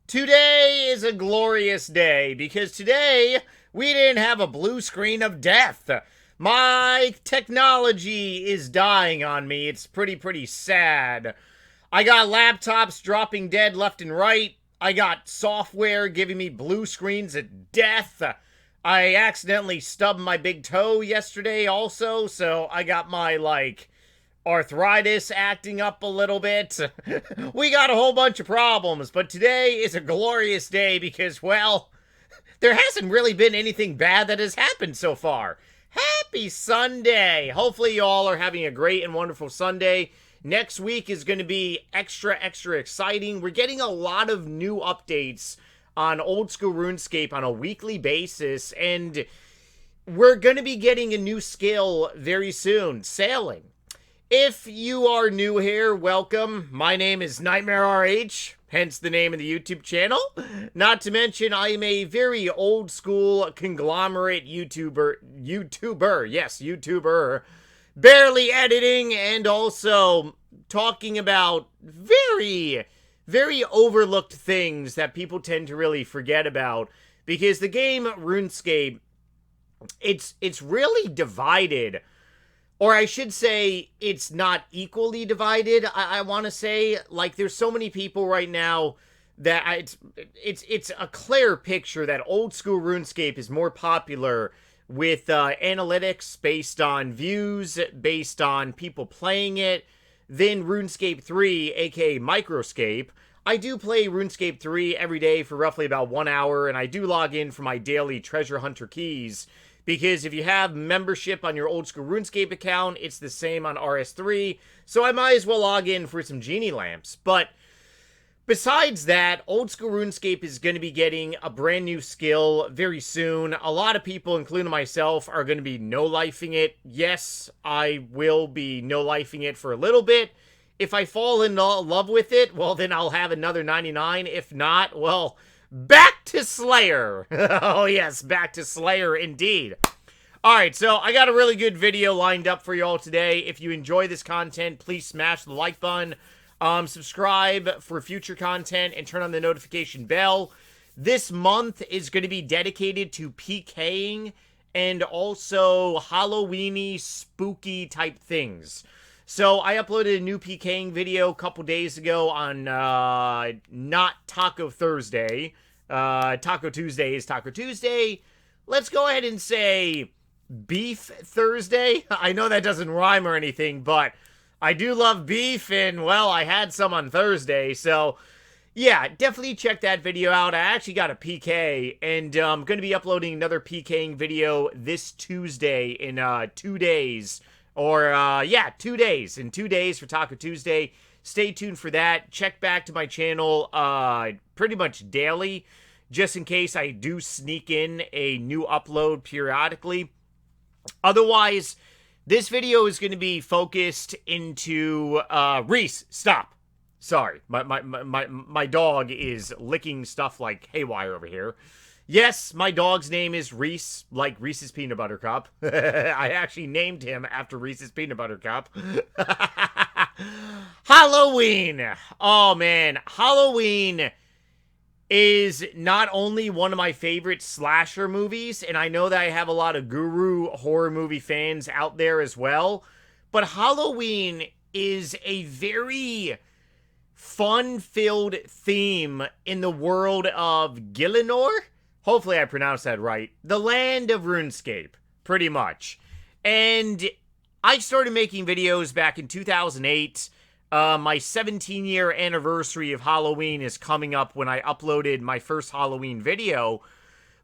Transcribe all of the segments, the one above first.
Today is a glorious day because today we didn't have a blue screen of death. My technology is dying on me. It's pretty sad. I got laptops dropping dead left and right. I got software giving me blue screens of death. I accidentally stubbed my big toe yesterday also, so I got my, arthritis acting up a little bit. We got a whole bunch of problems, but today is a glorious day because, well, there hasn't really been anything bad that has happened so far. Happy Sunday! Hopefully you all are having a great and wonderful Sunday. Next week is going to be extra exciting. We're getting a lot of new updates on old school RuneScape on a weekly basis, and we're going to be getting a new skill very soon, sailing. If you are new here, welcome. My name is NightmareRH, hence the name of the YouTube channel. Not to mention, I am a very old school conglomerate YouTuber, barely editing and also talking about very overlooked things that people tend to really forget about, because the game RuneScape, it's really divided. Or I should say, it's not equally divided. I want to say, there's so many people right now that it's a clear picture that old school RuneScape is more popular with analytics based on views, based on people playing it, than RuneScape 3, aka Microscape. I do play RuneScape 3 every day for roughly about 1 hour, and I do log in for my daily treasure hunter keys. Because if you have membership on your old school RuneScape account, it's the same on RS3, so I might as well log in for some genie lamps. But besides that, old school RuneScape is going to be getting a brand new skill very soon. A lot of people, including myself, are going to be no-lifing it. Yes, I will be no-lifing it for a little bit. If I fall in love with it, well, then I'll have another 99. If not, well, back to Slayer. Oh yes, back to Slayer indeed. Alright, so I got a really good video lined up for you all today. If you enjoy this content, please smash the like button, subscribe for future content, and turn on the notification bell. This month is going to be dedicated to PKing and also Halloween-y, spooky type things. So I uploaded a new PKing video a couple days ago on not Taco Thursday. Taco Tuesday is Taco Tuesday. Let's go ahead and say Beef Thursday. I know that doesn't rhyme or anything, but I do love beef, and, well, I had some on Thursday, so yeah, definitely check that video out. I actually got a PK, and I'm going to be uploading another PKing video this Tuesday in 2 days. Or, 2 days. In 2 days for Taco Tuesday. Stay tuned for that. Check back to my channel pretty much daily, just in case I do sneak in a new upload periodically. Otherwise, this video is going to be focused into... Reese, stop. Sorry, my dog is licking stuff like haywire over here. Yes, my dog's name is Reese, like Reese's Peanut Butter Cup. I actually named him after Reese's Peanut Butter Cup. Halloween! Oh, man. Halloween is not only one of my favorite slasher movies, and I know that I have a lot of guru horror movie fans out there as well, but Halloween is a very fun-filled theme in the world of Gielinor? Hopefully I pronounced that right. The land of RuneScape, pretty much. And I started making videos back in 2008. My 17-year anniversary of Halloween is coming up when I uploaded my first Halloween video.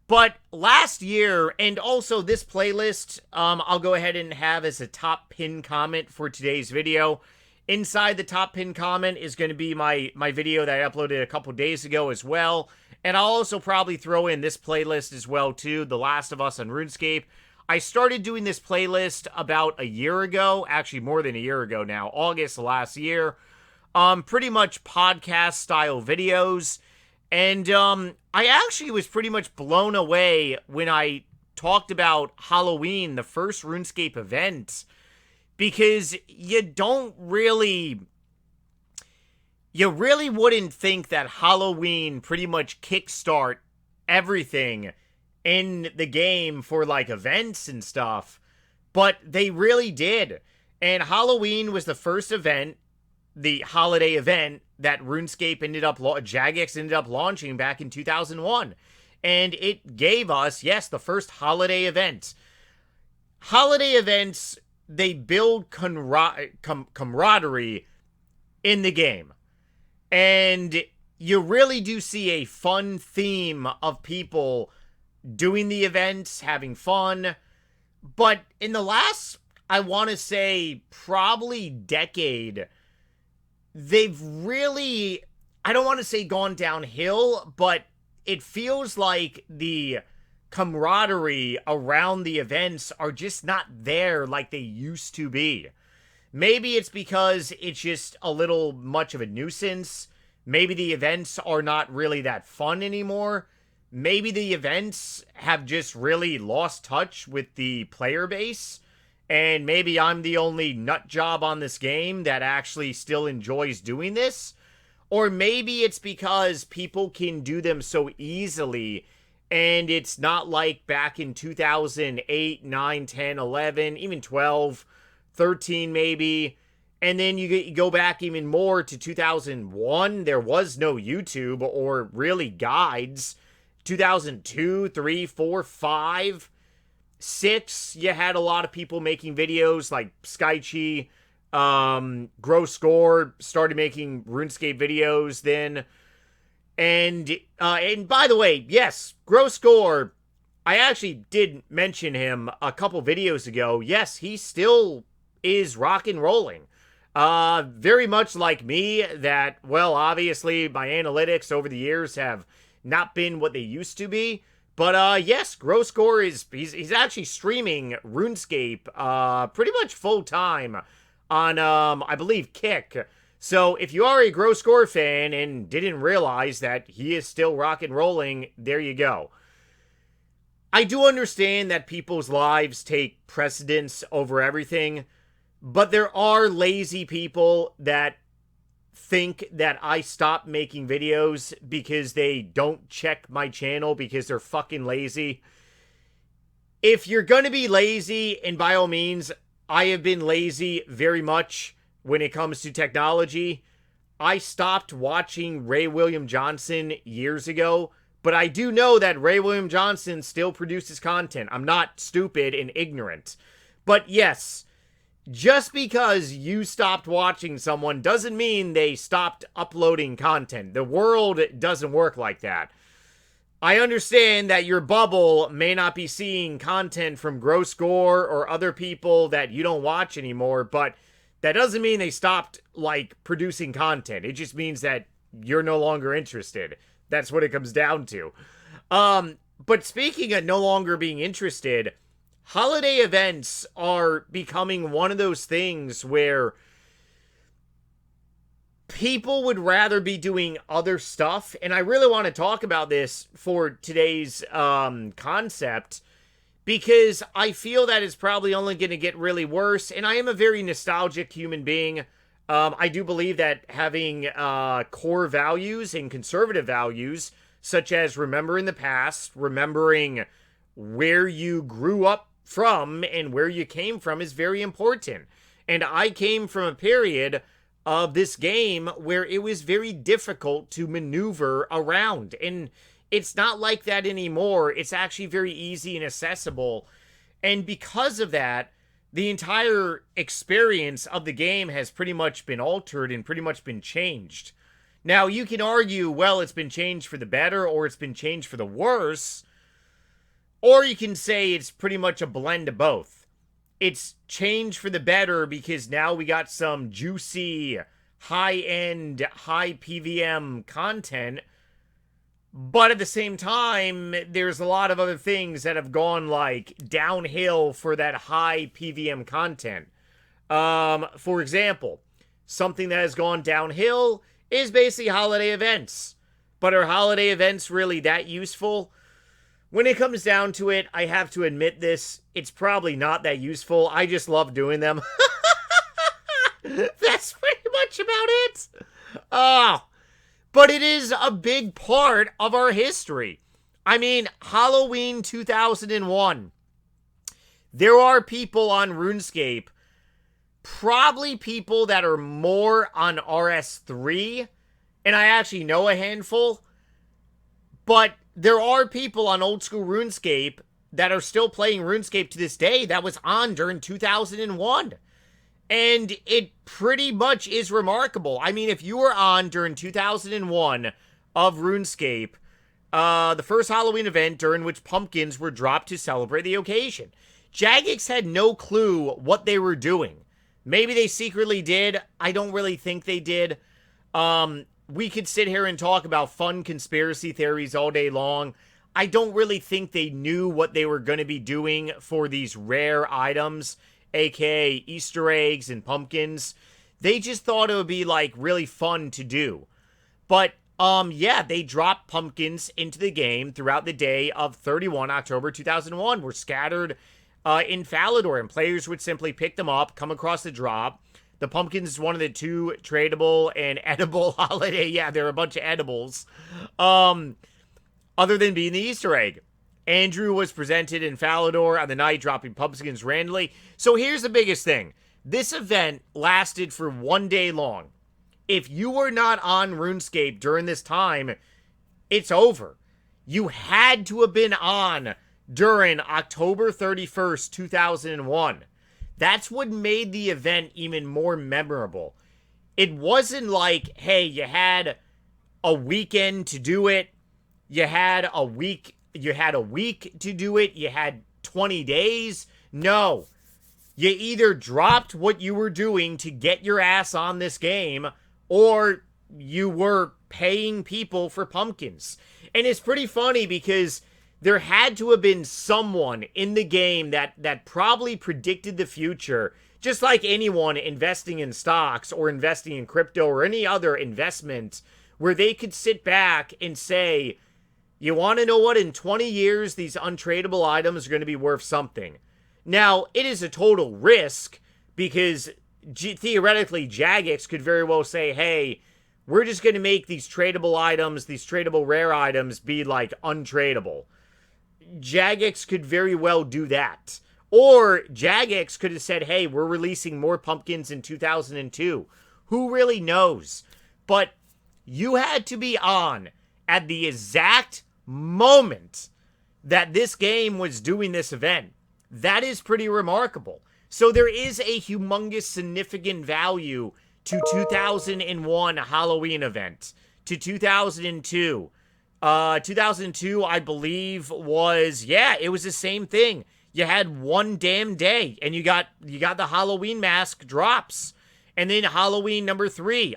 But last year, and also this playlist, I'll go ahead and have as a top pin comment for today's video. Inside the top pin comment is going to be my video that I uploaded a couple days ago as well. And I'll also probably throw in this playlist as well, too, The Last of Us on RuneScape. I started doing this playlist about a year ago, actually more than a year ago now, August last year. Pretty much podcast-style videos. And I actually was pretty much blown away when I talked about Halloween, the first RuneScape event, because you don't really you really wouldn't think that Halloween pretty much kickstart everything in the game for like events and stuff, but they really did. And Halloween was the first event, the holiday event that RuneScape Jagex ended up launching back in 2001. And it gave us, yes, the first holiday event. Holiday events, they build camaraderie in the game. And you really do see a fun theme of people doing the events, having fun. But in the last, I want to say, probably decade, they've really, I don't want to say gone downhill, but it feels like the camaraderie around the events are just not there like they used to be. Maybe it's because it's just a little much of a nuisance. Maybe the events are not really that fun anymore. Maybe the events have just really lost touch with the player base. And maybe I'm the only nut job on this game that actually still enjoys doing this. Or maybe it's because people can do them so easily, and it's not like back in 2008, 9, 10, 11, even 12, 13 maybe. And then you go back even more to 2001, there was no YouTube or really guides. 2002, 3, 4, 5, 6, you had a lot of people making videos like Skychi. Grow Score started making RuneScape videos then. And by the way, yes, Grow Score, I actually did mention him a couple videos ago. Yes, he still is rock and rolling. Very much like me, that, well, obviously my analytics over the years have not been what they used to be. But yes, Grow Score he's actually streaming RuneScape pretty much full time on I believe Kick. So if you are a Grow Score fan and didn't realize that he is still rock and rolling, there you go. I do understand that people's lives take precedence over everything, but there are lazy people that think that I stopped making videos because they don't check my channel because they're fucking lazy. If you're gonna be lazy, and by all means, I have been lazy very much when it comes to technology. I stopped watching Ray William Johnson years ago, but I do know that Ray William Johnson still produces content. I'm not stupid and ignorant. But yes, just because you stopped watching someone doesn't mean they stopped uploading content. The world doesn't work like that. I understand that your bubble may not be seeing content from Grow Score or other people that you don't watch anymore, but that doesn't mean they stopped, like, producing content. It just means that you're no longer interested. That's what it comes down to. But speaking of no longer being interested, holiday events are becoming one of those things where people would rather be doing other stuff. And I really want to talk about this for today's concept, because I feel that it's probably only going to get really worse. And I am a very nostalgic human being. I do believe that having core values and conservative values, such as remembering the past, remembering where you grew up from and where you came from, is very important. And I came from a period of this game where it was very difficult to maneuver around. And it's not like that anymore. It's actually very easy and accessible. And because of that, the entire experience of the game has pretty much been altered and pretty much been changed. Now, you can argue, well, it's been changed for the better or it's been changed for the worse. Or you can say it's pretty much a blend of both. It's changed for the better because now we got some juicy, high-end, high PVM content. But at the same time, there's a lot of other things that have gone, like, downhill for that high PVM content. For example, something that has gone downhill is basically holiday events. But are holiday events really that useful? When it comes down to it, I have to admit this, it's probably not that useful. I just love doing them. That's pretty much about it. Oh, but it is a big part of our history. I mean, Halloween 2001. There are people on RuneScape, probably people that are more on RS3, and I actually know a handful, but there are people on old school RuneScape that are still playing RuneScape to this day that was on during 2001. And it pretty much is remarkable. I mean, if you were on during 2001 of RuneScape, the first Halloween event during which pumpkins were dropped to celebrate the occasion, Jagex had no clue what they were doing. Maybe they secretly did. I don't really think they did. We could sit here and talk about fun conspiracy theories all day long. I don't really think they knew what they were going to be doing for these rare items, aka Easter eggs and pumpkins. They just thought it would be like really fun to do. But yeah, they dropped pumpkins into the game throughout the day of 31 October 2001. Were scattered in Falador, and players would simply pick them up, come across the drop. The pumpkins is one of the two tradable and edible holiday. Yeah, there are a bunch of edibles. Other than being the Easter egg. Andrew was presented in Falador on the night, dropping pumpkins randomly. So here's the biggest thing. This event lasted for 1 day long. If you were not on RuneScape during this time, it's over. You had to have been on during October 31st, 2001. That's what made the event even more memorable. It wasn't like, hey, you had a weekend to do it. You had a week to do it. You had 20 days. No. You either dropped what you were doing to get your ass on this game, or you were paying people for pumpkins. And it's pretty funny because there had to have been someone in the game that probably predicted the future, just like anyone investing in stocks or investing in crypto or any other investment, where they could sit back and say, you want to know what? In 20 years, these untradeable items are going to be worth something. Now, it is a total risk because theoretically, Jagex could very well say, hey, we're just going to make these tradable items, these tradable rare items, be like untradeable. Jagex could very well do that. Or Jagex could have said, hey, we're releasing more pumpkins in 2002. Who really knows? But you had to be on at the exact moment that this game was doing this event. That is pretty remarkable. So there is a humongous significant value to 2001 Halloween event, to 2002. 2002, I believe, was, yeah, it was the same thing. You had one damn day, and you got the Halloween mask drops, and then Halloween number 3.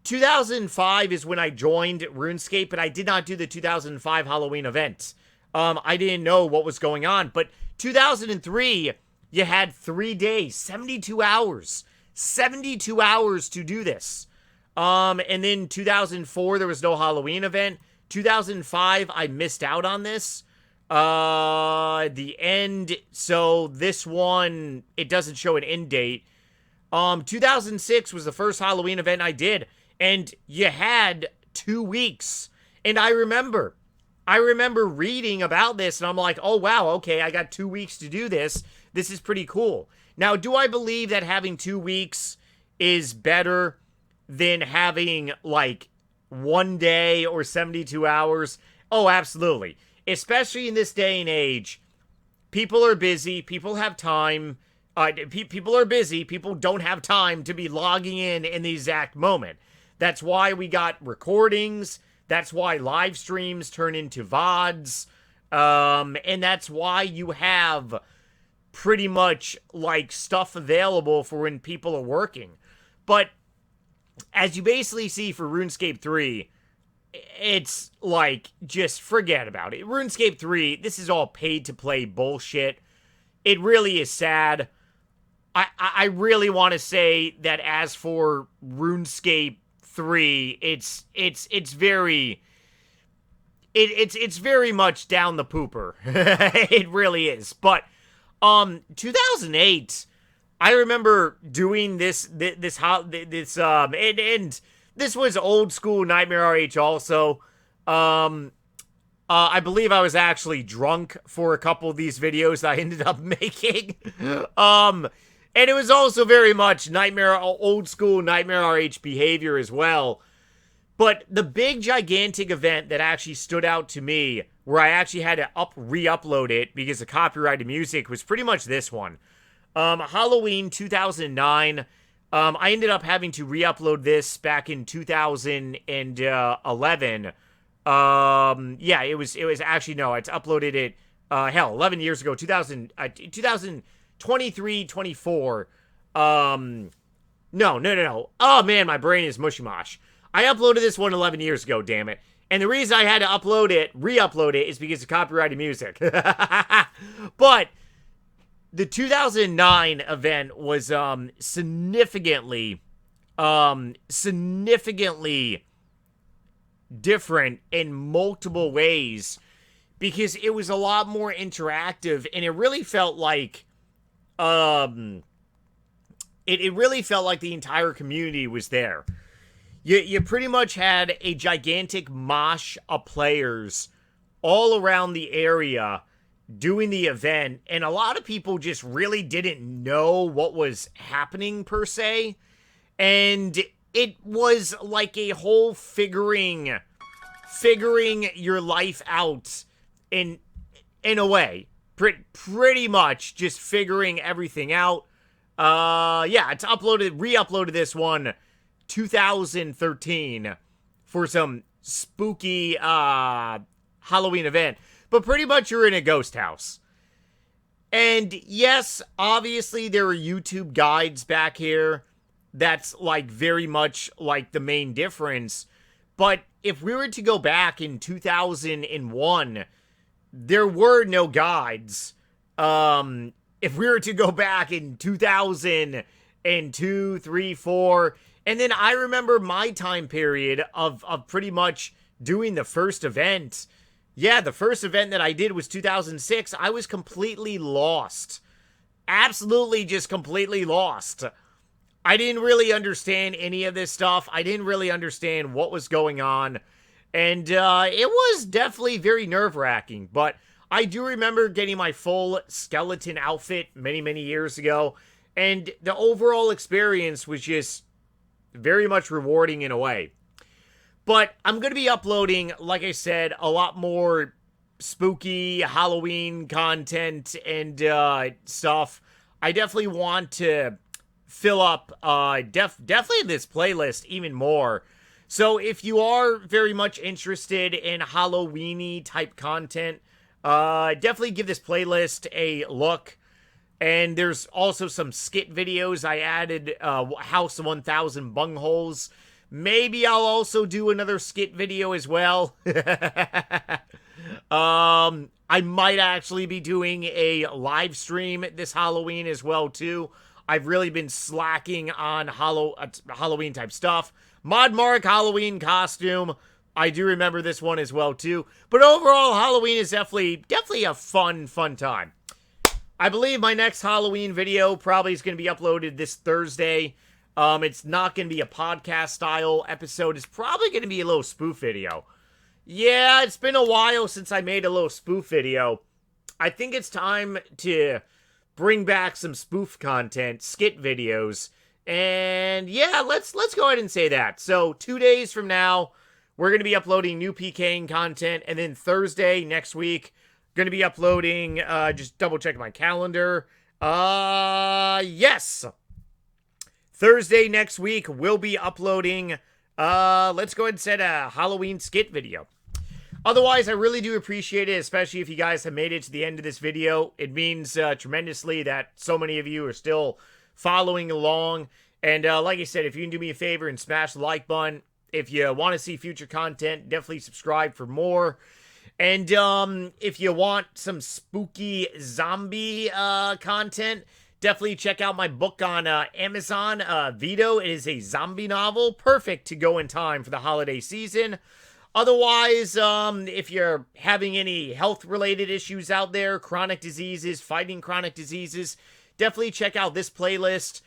2005 is when I joined RuneScape, but I did not do the 2005 Halloween event. I didn't know what was going on, but 2003, you had 3 days, 72 hours. 72 hours to do this. And then 2004, there was no Halloween event. 2005, I missed out on this. The end, so this one, it doesn't show an end date. 2006 was the first Halloween event I did, and you had 2 weeks. And I remember reading about this, and I'm like, oh wow, okay, I got 2 weeks to do this. This is pretty cool. Now, do I believe that having 2 weeks is better than having like 1 day or 72 hours? Oh, absolutely. Especially in this day and age, people are busy, people have time. People are busy, people don't have time to be logging in the exact moment. That's why we got recordings. That's why live streams turn into VODs. And that's why you have pretty much like stuff available for when people are working. But as you basically see for RuneScape 3, it's like, just forget about it. RuneScape 3, this is all paid to play bullshit. It really is sad. I really want to say that as for RuneScape 3, it's very much down the pooper. It really is. But 2008, I remember doing this and this was old school NightmareRH also. I believe I was actually drunk for a couple of these videos that I ended up making. And it was also very much old school NightmareRH behavior as well. But the big gigantic event that actually stood out to me, where I actually had to re-upload it because of copyrighted music, was pretty much this one. Halloween 2009. I ended up having to re-upload this back in 2011. Yeah, it was actually, no, it's uploaded it, 11 years ago, 2023, 24. No. Oh man, my brain is mushy mosh. I uploaded this one 11 years ago, damn it. And the reason I had to re-upload it, is because of copyrighted music. But the 2009 event was, significantly different in multiple ways, because it was a lot more interactive, and it really felt like, it really felt like the entire community was there. You pretty much had a gigantic mosh of players all around the area doing the event, and a lot of people just really didn't know what was happening per se, and it was like a whole figuring your life out in a way. Pretty much just figuring everything out. Yeah, it's re-uploaded this one 2013 for some spooky Halloween event. But pretty much you're in a ghost house. And yes, obviously there are YouTube guides back here. That's like very much like the main difference. But if we were to go back in 2001, there were no guides. If we were to go back in 2002, 3, 4, and then I remember my time period of pretty much doing the first event. Yeah, the first event that I did was 2006. I was completely lost. Absolutely just completely lost. I didn't really understand any of this stuff. I didn't really understand what was going on. And it was definitely very nerve-wracking. But I do remember getting my full skeleton outfit many, many years ago. And the overall experience was just very much rewarding in a way. But I'm going to be uploading, like I said, a lot more spooky Halloween content and stuff. I definitely want to fill up definitely this playlist even more. So if you are very much interested in Halloween-y type content, definitely give this playlist a look. And there's also some skit videos. I added House 1000 Bungholes. Maybe I'll also do another skit video as well. I might actually be doing a live stream this Halloween as well, too. I've really been slacking on Halloween type stuff. Mod Mark Halloween costume. I do remember this one as well, too. But overall, Halloween is definitely a fun time. I believe my next Halloween video probably is going to be uploaded this Thursday. It's not going to be a podcast-style episode. It's probably going to be a little spoof video. Yeah, it's been a while since I made a little spoof video. I think it's time to bring back some spoof content, skit videos. And yeah, let's go ahead and say that. So 2 days from now, we're going to be uploading new PKing content. And then Thursday next week, going to be uploading, just double checking my calendar. Yes. Thursday next week, we'll be uploading, let's go ahead and set a Halloween skit video. Otherwise, I really do appreciate it, especially if you guys have made it to the end of this video. It means tremendously that so many of you are still following along. And like I said, if you can do me a favor and smash the like button, if you want to see future content, definitely subscribe for more. And if you want some spooky zombie content, definitely check out my book on Amazon, Vito. It is a zombie novel, perfect to go in time for the holiday season. Otherwise, if you're having any health-related issues out there, chronic diseases, fighting chronic diseases, definitely check out this playlist.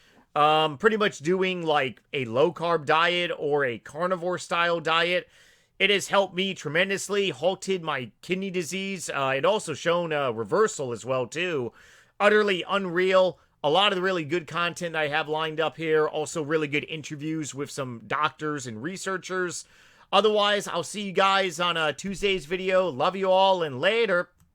Pretty much doing like a low-carb diet or a carnivore-style diet. It has helped me tremendously, halted my kidney disease. It also shown a reversal as well, too. Utterly unreal. A lot of the really good content I have lined up here. Also really good interviews with some doctors and researchers. Otherwise, I'll see you guys on Tuesday's video. Love you all, and later.